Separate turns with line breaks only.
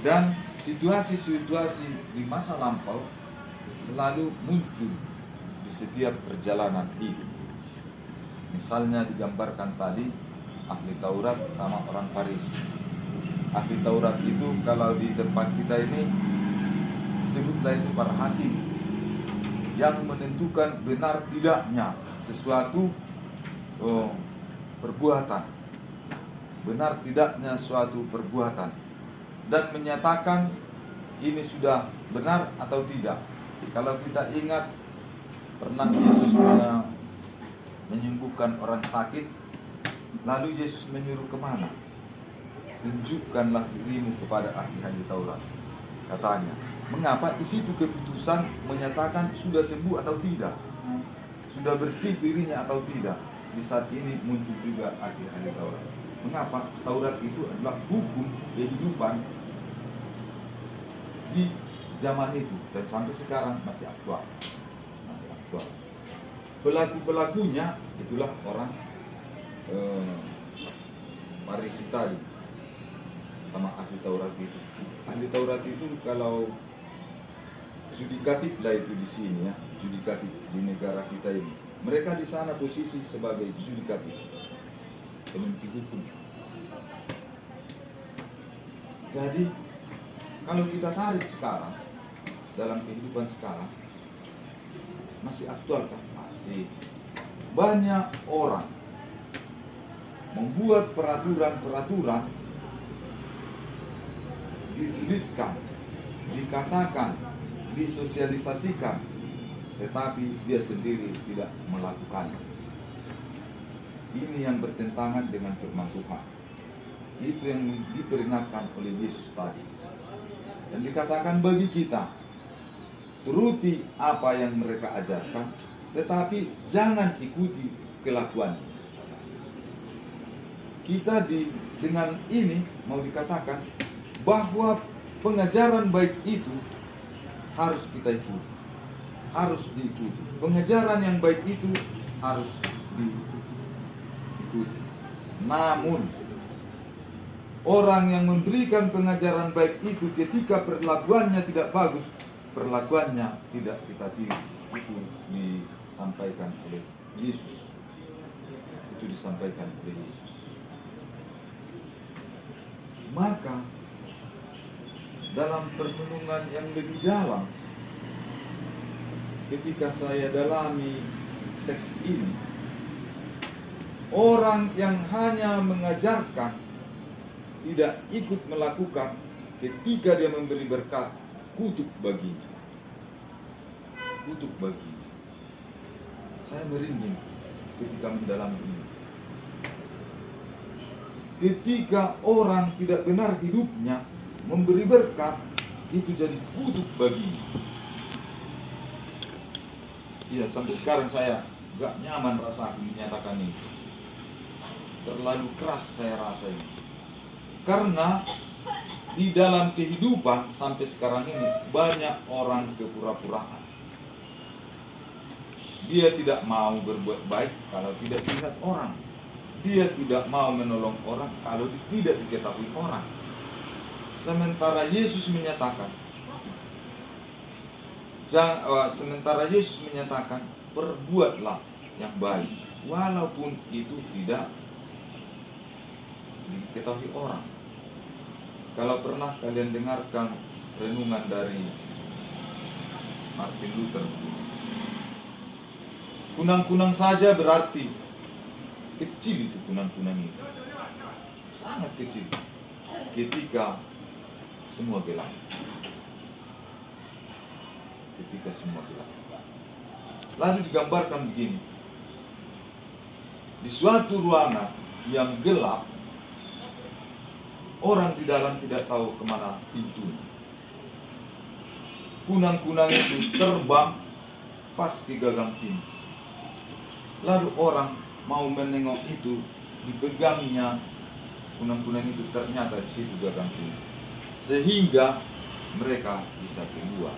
Dan situasi-situasi di masa lampau selalu muncul di setiap perjalanan hidup. Misalnya digambarkan tadi ahli Taurat sama orang Farisi. Ahli Taurat itu kalau di tempat kita ini sebutlah itu para hakim yang menentukan benar tidaknya sesuatu perbuatan, benar tidaknya suatu perbuatan, dan menyatakan ini sudah benar atau tidak. Kalau kita ingat pernah Yesus menyembuhkan orang sakit, lalu Yesus menyuruh kemana? Tunjukkanlah dirimu kepada ahli Taurat, katanya. Mengapa? Di situ keputusan menyatakan sudah sembuh atau tidak, sudah bersih dirinya atau tidak. Di saat ini muncul juga ahli Taurat. Mengapa? Taurat itu adalah hukum kehidupan di zaman itu dan sampai sekarang masih aktual. Pelaku-pelakunya itulah orang Farisi tadi sama ahli Taurat itu. Ahli Taurat itu kalau judikatif lah itu di sini ya, judikatif di negara kita ini. Mereka di sana posisi sebagai judikatif, penentu hukum. Jadi kalau kita tarik sekarang dalam kehidupan sekarang, masih aktual kan? Masih. Banyak orang membuat peraturan-peraturan, dituliskan, dikatakan, disosialisasikan, tetapi dia sendiri tidak melakukannya. Ini yang bertentangan dengan firman Tuhan. Itu yang diperingatkan oleh Yesus tadi. Dan dikatakan bagi kita, turuti apa yang mereka ajarkan, tetapi jangan ikuti kelakuannya. Kita dengan ini mau dikatakan bahwa pengajaran baik itu harus kita ikuti, harus diikuti. Pengajaran yang baik itu harus diikuti. Namun orang yang memberikan pengajaran baik itu ketika perlakuannya tidak bagus, perlakuannya tidak kita tiru. Itu disampaikan oleh Yesus. Itu disampaikan oleh Yesus. Maka dalam perenungan yang lebih dalam, ketika saya dalami teks ini, orang yang hanya mengajarkan tidak ikut melakukan, ketika dia memberi berkat, kutuk baginya. Kutuk baginya. Saya merinding ketika mendalam ini. Ketika orang tidak benar hidupnya, memberi berkat, itu jadi kutuk baginya. Iya, sampai sekarang saya gak nyaman rasa menyatakan ini. Terlalu keras saya rasa ini. Karena di dalam kehidupan sampai sekarang ini banyak orang kepura-puraan. Dia tidak mau berbuat baik kalau tidak dilihat orang. Dia tidak mau menolong orang kalau tidak diketahui orang. Sementara Yesus menyatakan, perbuatlah yang baik walaupun itu tidak diketahui orang. Kalau pernah kalian dengarkan renungan dari Martin Luther, kunang-kunang saja berarti kecil, itu kunang-kunang itu sangat kecil ketika semua gelap. Ketika semua gelap, lalu digambarkan begini: di suatu ruangan yang gelap, orang di dalam tidak tahu kemana pintunya. Kunang-kunang itu terbang pas di gagang pintu. Lalu orang mau menengok itu, dipegangnya kunang-kunang itu, ternyata di situ gagang pintu, sehingga mereka bisa keluar.